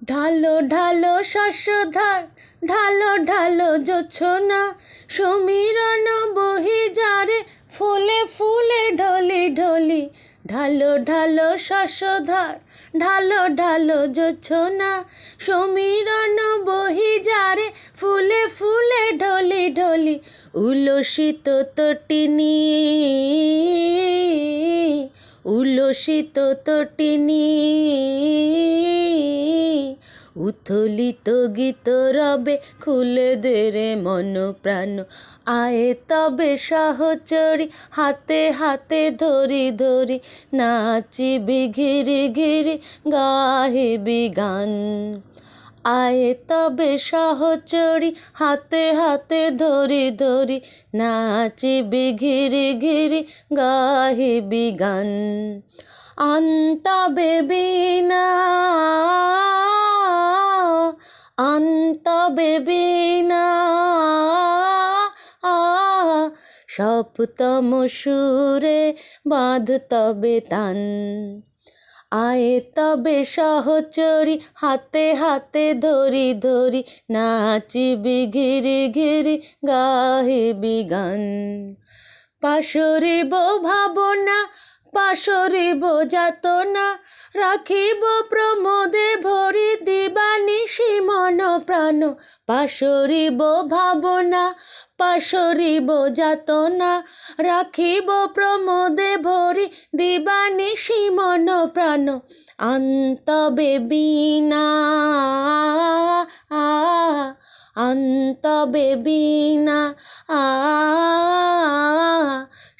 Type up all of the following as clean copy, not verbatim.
ঢালো ঢালো শস্যধার, ঢালো ঢালো জোছনা, সমীরণ বহি যারে ফুলে ফুলে ঢলি ঢলি। ঢালো ঢালো শস্যধার, ঢালো ঢালো জোছনা, সমীরণ বহি যারে ফুলে ফুলে ঢলি ঢলি। উলসিত তটিনী, উলসিত তটিনী, উথলিত গীত রবে খুলে দে রে মন প্রাণ। আয়ে তবে সহচরি হাতে হাতে ধরি ধরি, নাচিবি ঘিরি ঘিরি গাহিবি গান। আয়ে তবে সহচরি হাতে হাতে ধরি ধরি, নাচিবি ঘিরি ঘিরি গাহিবি গান। আনতবে বীণা, আনতবে বীণা, সপ্তম সুরে বাঁধ তবে তান। আয়ে তবে সহচরি হাতে হাতে ধরি ধরি, নাচিবি ঘিরি ঘিরি গাহিবি গান। পাশরিব ভাবনা, পাশরিব যাতনা, রাখিব প্রমোদে ভরি দিবানিশি মন প্রাণ। পাশরিব ভাবনা, পাশরিব যাতনা, রাখিব প্রমোদে ভরি দিবানিশি মন প্রাণ। আনতবে বীণা, আনতবে বীণা,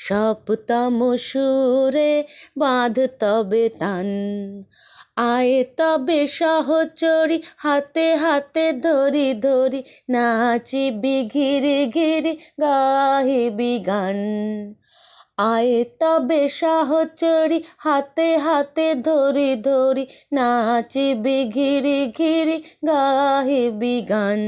সপ্তম সুরে বাঁধ তবে তান। আয়ে তবে সহচরি হাতে হাতে ধরি ধরি, নাচিবি ঘিরি ঘিরি গাহিবি গান। আয়ে তবে সহচরি হাতে হাতে ধরি ধরি, নাচিবি ঘিরি ঘিরি গাহিবি গান।